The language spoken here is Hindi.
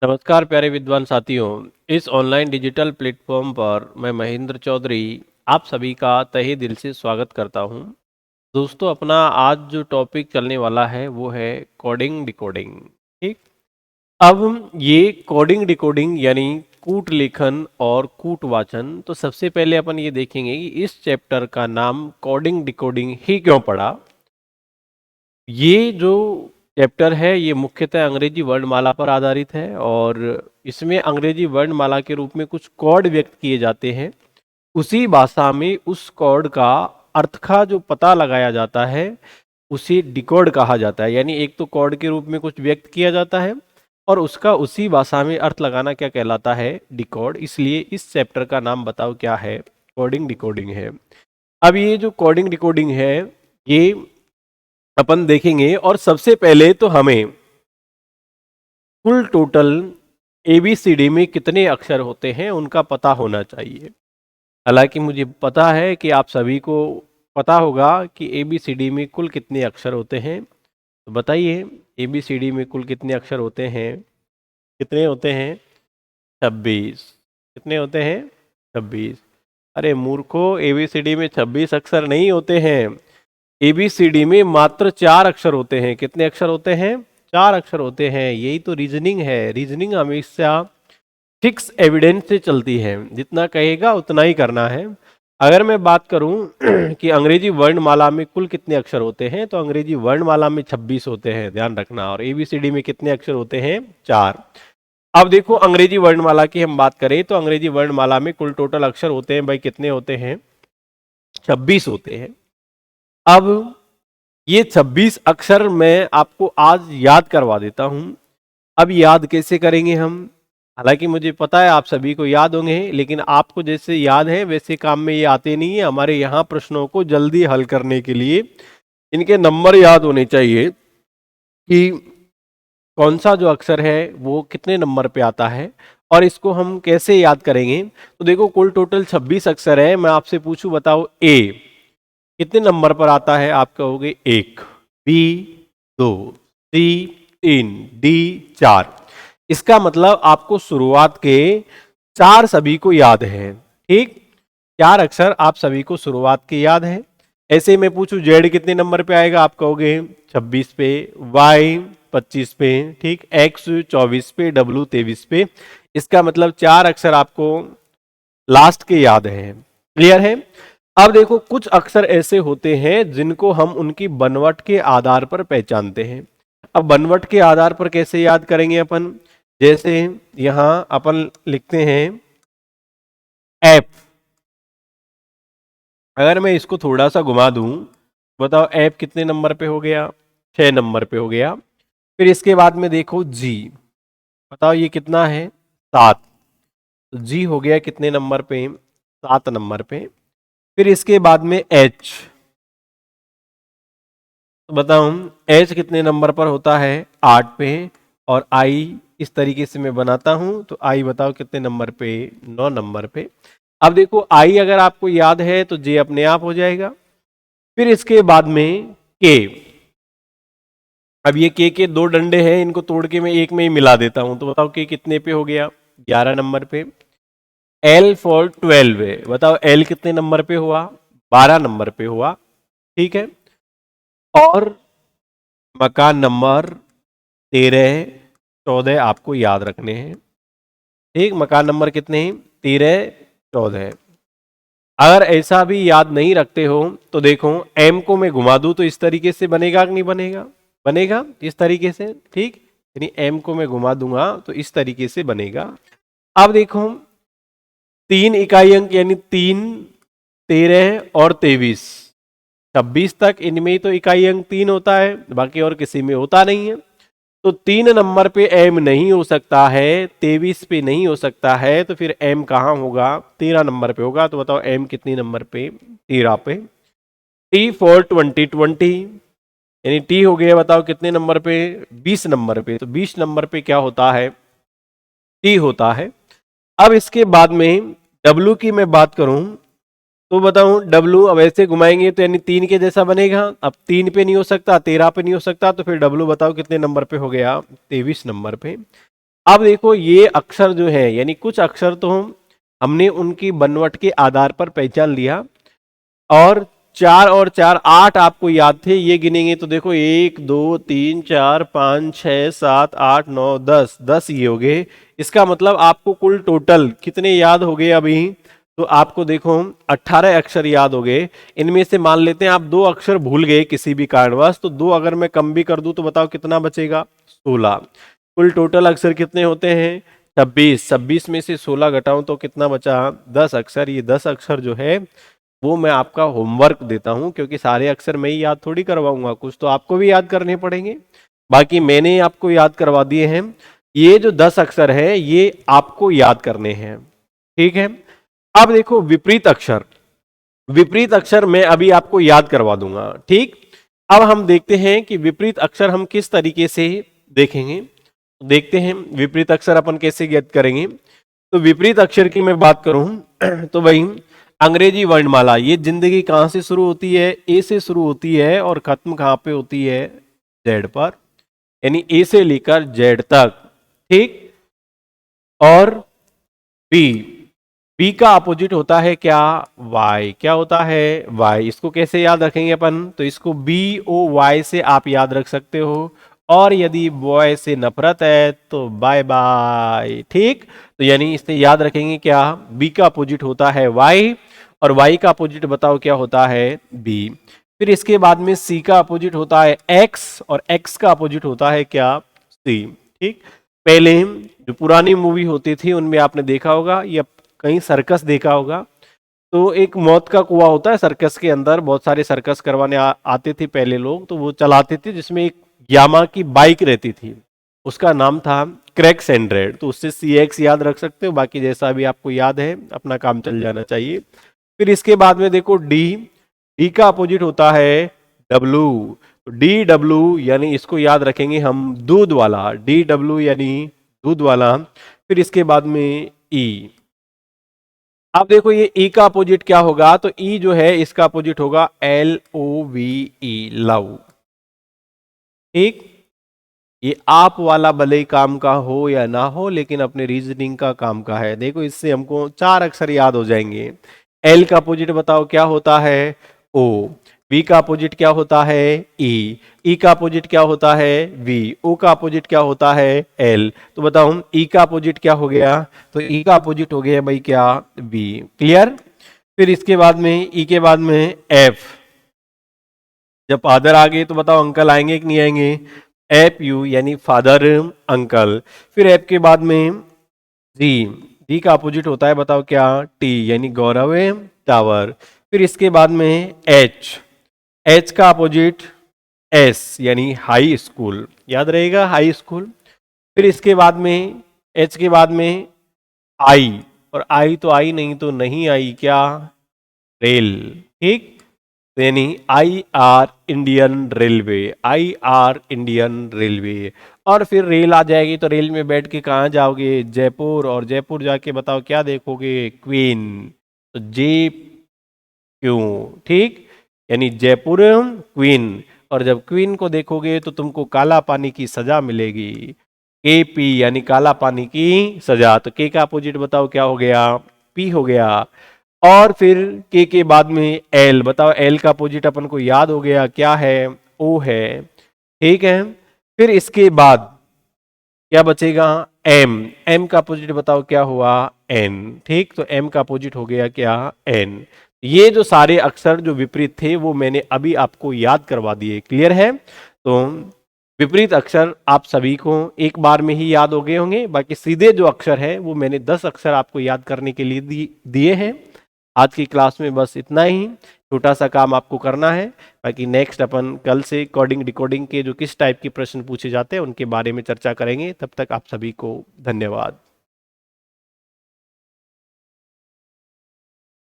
नमस्कार प्यारे विद्वान साथियों। इस ऑनलाइन डिजिटल प्लेटफॉर्म पर मैं महेंद्र चौधरी आप सभी का तहे दिल से स्वागत करता हूं। दोस्तों, अपना आज जो टॉपिक चलने वाला है वो है कोडिंग डिकोडिंग। ठीक। अब ये कोडिंग डिकोडिंग यानी कूट लेखन और कूट वाचन, तो सबसे पहले अपन ये देखेंगे कि इस चैप्टर का नाम कोडिंग डिकोडिंग ही क्यों पड़ा। ये जो चैप्टर है ये मुख्यतः अंग्रेजी वर्णमाला पर आधारित है और इसमें अंग्रेजी वर्णमाला के रूप में कुछ कोड व्यक्त किए जाते हैं। उसी भाषा में उस कोड का अर्थ का जो पता लगाया जाता है उसे डिकोड कहा जाता है। यानी एक तो कोड के रूप में कुछ व्यक्त किया जाता है और उसका उसी भाषा में अर्थ लगाना क्या कहलाता है, डिकोड। इसलिए इस चैप्टर का नाम बताओ क्या है, कोडिंग डिकोडिंग है। अब ये जो कोडिंग डिकोडिंग है ये अपन देखेंगे और सबसे पहले तो हमें कुल टोटल एबीसीडी में कितने अक्षर होते हैं उनका पता होना चाहिए। हालांकि मुझे पता है कि आप सभी को पता होगा कि एबीसीडी में कुल कितने अक्षर होते हैं। तो बताइए, एबीसीडी में कुल कितने अक्षर होते हैं? कितने होते हैं? 26। कितने होते हैं? 26। अरे मूर्खो, एबीसीडी में 26 अक्षर नहीं होते हैं। एबीसीडी में मात्र 4 अक्षर होते हैं। कितने अक्षर होते हैं? 4 अक्षर होते हैं। यही तो रीजनिंग है। रीजनिंग हमेशा फिक्स एविडेंस से चलती है, जितना कहेगा उतना ही करना है। अगर मैं बात करूं कि अंग्रेजी वर्णमाला में कुल कितने अक्षर होते हैं, तो अंग्रेजी वर्णमाला में 26 होते हैं, ध्यान रखना। और एबीसीडी में कितने अक्षर होते हैं? 4। अब देखो, अंग्रेजी वर्णमाला की हम बात करें तो अंग्रेजी वर्णमाला में कुल टोटल अक्षर होते हैं भाई, कितने होते हैं? 26 होते हैं। अब ये 26 अक्षर मैं आपको आज याद करवा देता हूं। अब याद कैसे करेंगे हम? हालांकि मुझे पता है आप सभी को याद होंगे, लेकिन आपको जैसे याद है वैसे काम में ये आते नहीं है। हमारे यहाँ प्रश्नों को जल्दी हल करने के लिए इनके नंबर याद होने चाहिए कि कौन सा जो अक्षर है वो कितने नंबर पे आता है और इसको हम कैसे याद करेंगे। तो देखो, कुल टोटल 26 अक्षर है। मैं आपसे पूछूं, बताओ ए कितने नंबर पर आता है? आप कहोगे 1, बी 2, सी 3, डी 4। इसका मतलब आपको शुरुआत के 4 सभी को याद है। ठीक, 4 अक्षर आप सभी को शुरुआत के याद है। ऐसे मैं पूछूं जेड कितने नंबर पे आएगा? आप कहोगे 26 पे, वाई 25 पे, ठीक, एक्स 24 पे, डब्ल्यू 23 पे। इसका मतलब 4 अक्षर आपको लास्ट के याद है। क्लियर है? अब देखो, कुछ अक्षर ऐसे होते हैं जिनको हम उनकी बनवट के आधार पर पहचानते हैं। अब बनवट के आधार पर कैसे याद करेंगे अपन? जैसे यहां अपन लिखते हैं एफ। अगर मैं इसको थोड़ा सा घुमा दूं, बताओ एफ कितने नंबर पे हो गया? 6 नंबर पे हो गया। फिर इसके बाद में देखो जी, बताओ ये कितना है? 7। जी हो गया कितने नंबर पे? 7 नंबर पे। फिर इसके बाद में एच, तो बताओ एच कितने नंबर पर होता है? 8 पे। और आई इस तरीके से मैं बनाता हूं, तो आई बताओ कितने नंबर पे? 9 नंबर पे। अब देखो, आई अगर आपको याद है तो जे अपने आप हो जाएगा। फिर इसके बाद में के। अब ये के 2 डंडे हैं, इनको तोड़ के मैं एक में ही मिला देता हूं, तो बताओ के कितने पे हो गया? 11 नंबर पे। एल फॉर 12 है, बताओ एल कितने नंबर पे हुआ? 12 नंबर पे हुआ। ठीक है। और मकान नंबर 13, 14 आपको याद रखने हैं। ठीक, मकान नंबर कितने हैं? 13, 14। अगर ऐसा भी याद नहीं रखते हो तो देखो, एम को मैं घुमा दूं तो इस तरीके से बनेगा कि नहीं बनेगा? बनेगा इस तरीके से। ठीक, यानी एम को मैं घुमा दूंगा तो इस तरीके से बनेगा। अब देखो, 3 इकाई अंक यानी 3, 13 और 23, 26 तक इनमें ही तो इकाई अंक 3 होता है, बाकी और किसी में होता नहीं है। तो 3 नंबर पे एम नहीं हो सकता है, 23 पे नहीं हो सकता है, तो फिर एम कहाँ होगा? 13 नंबर पे होगा। तो बताओ एम कितनी नंबर पे? 13 पे। टी फॉर 20, 20 यानी टी हो गया, बताओ कितने नंबर पे? 20 नंबर पे। तो 20 नंबर पे क्या होता है? टी होता है। अब इसके बाद में डब्लू की मैं बात करूं तो बताऊं, डब्लू अब ऐसे घुमाएंगे तो यानी 3 के जैसा बनेगा। अब 3 पे नहीं हो सकता, 13 पे नहीं हो सकता, तो फिर डब्लू बताओ कितने नंबर पे हो गया? 23 नंबर पे। अब देखो ये अक्षर जो है, यानी कुछ अक्षर तो हमने उनकी बनवट के आधार पर पहचान लिया, और 4 और 4 8 आपको याद थे, ये गिनेंगे तो देखो 1 2 3 4 5 6 7 8 9 10, 10 ये हो गए। इसका मतलब आपको कुल टोटल कितने याद हो गए अभी, तो आपको देखो 18 अक्षर याद हो गए। इनमें से मान लेते हैं आप 2 अक्षर भूल गए किसी भी कारणवश, तो 2 अगर मैं कम भी कर दूं तो बताओ कितना बचेगा, 16। कुल टोटल अक्षर कितने होते हैं, 26। 26 में से 16 घटाऊं तो कितना बचा, 10 अक्षर। ये 10 अक्षर जो है वो मैं आपका होमवर्क देता हूं, क्योंकि सारे अक्षर मैं ही याद थोड़ी करवाऊंगा, कुछ तो आपको भी याद करने पड़ेंगे। बाकी मैंने आपको याद करवा दिए हैं। ये जो 10 अक्षर है ये आपको याद करने हैं, ठीक है। अब देखो विपरीत अक्षर, विपरीत अक्षर मैं अभी आपको याद करवा दूंगा, ठीक। अब हम देखते हैं कि विपरीत अक्षर हम किस तरीके से देखेंगे। देखते हैं विपरीत अक्षर अपन कैसे ज्ञात करेंगे। तो विपरीत अक्षर की मैं बात करूं तो भाई अंग्रेजी वर्णमाला, ये जिंदगी कहां से शुरू होती है, ए से शुरू होती है और खत्म कहां पे होती है, जेड पर, यानी ए से लेकर जेड तक, ठीक। और बी, बी का अपोजिट होता है क्या, वाई। क्या होता है, वाई। इसको कैसे याद रखेंगे अपन, तो इसको बी ओ वाई से आप याद रख सकते हो, और यदि बॉय से नफरत है तो बाय बाय, ठीक। तो यानी इससे याद रखेंगे क्या, बी का अपोजिट होता है वाई, और वाई का अपोजिट बताओ क्या होता है, बी। फिर इसके बाद में सी का अपोजिट होता है एक्स, और एक्स का अपोजिट होता है क्या, सी, ठीक। पहले जो पुरानी मूवी होती थी उनमें आपने देखा होगा या कहीं सर्कस देखा होगा, तो एक मौत का कुआं होता है सर्कस के अंदर, बहुत सारे सर्कस करवाने आते थे पहले लोग, तो वो चलाते थे, जिसमें एक यामा की बाइक रहती थी, उसका नाम था क्रैक्स एंड्रेड, तो उससे सी एक्स याद रख सकते हो, बाकी जैसा भी आपको याद है अपना काम चल जाना चाहिए। फिर इसके बाद में देखो डी, डी का अपोजिट होता है डब्लू, डी डब्लू यानी इसको याद रखेंगे हम दूध वाला, डी डब्लू यानी दूध वाला। फिर इसके बाद में ई, अब देखो ये ई का अपोजिट क्या होगा, तो ई जो है इसका अपोजिट होगा L O V E, love, ठीक। ये आप वाला भले ही काम का हो या ना हो, लेकिन अपने रीजनिंग का काम का है। देखो इससे हमको 4 अक्षर याद हो जाएंगे। एल का अपोजिट बताओ क्या होता है, ओ। वी का अपोजिट क्या होता है, ई का अपोजिट क्या होता है, वी। ओ का अपोजिट क्या होता है, एल। तो बताओ ई का अपोजिट क्या हो गया, तो ई का अपोजिट हो गया भाई क्या, बी। क्लियर। फिर इसके बाद में ई के बाद में एफ, जब फादर आ गए तो बताओ अंकल आएंगे कि नहीं आएंगे, एफ यू यानी फादर अंकल। फिर एफ के बाद में जी, डी का अपोजिट होता है बताओ क्या, टी यानी गौरव टावर। फिर इसके बाद में एच, एच का अपोजिट एस यानी हाई स्कूल, याद रहेगा हाई स्कूल। फिर इसके बाद में एच के बाद में आई, और आई तो आई नहीं तो नहीं आई क्या, रेल, ठीक। तो यानी I R Indian railway, I R Indian railway. और फिर रेल आ जाएगी तो रेल में बैठ के कहाँ जाओगे, जयपुर, और जयपुर जाके बताओ क्या देखोगे, क्वीन, तो जे क्यों, ठीक। यानी जयपुर क्वीन, और जब क्वीन को देखोगे तो तुमको काला पानी की सजा मिलेगी, के पी यानी काला पानी की सजा। तो के का अपोजिट बताओ क्या हो गया, पी हो गया। और फिर के बाद में एल, बताओ एल का अपोजिट अपन को याद हो गया क्या है, ओ है, ठीक है। फिर इसके बाद क्या बचेगा, एम, एम का अपोजिट बताओ क्या हुआ, एन, ठीक। तो एम का अपोजिट हो गया क्या, एन। ये जो सारे अक्षर जो विपरीत थे वो मैंने अभी आपको याद करवा दिए, क्लियर है। तो विपरीत अक्षर आप सभी को एक बार में ही याद हो गए होंगे, बाकी सीधे जो अक्षर है वो मैंने 10 अक्षर आपको याद करने के लिए दिए हैं। आज की क्लास में बस इतना ही छोटा सा काम आपको करना है, बाकी नेक्स्ट अपन कल से कोडिंग डिकोडिंग के जो किस टाइप के प्रश्न पूछे जाते हैं उनके बारे में चर्चा करेंगे। तब तक आप सभी को धन्यवाद।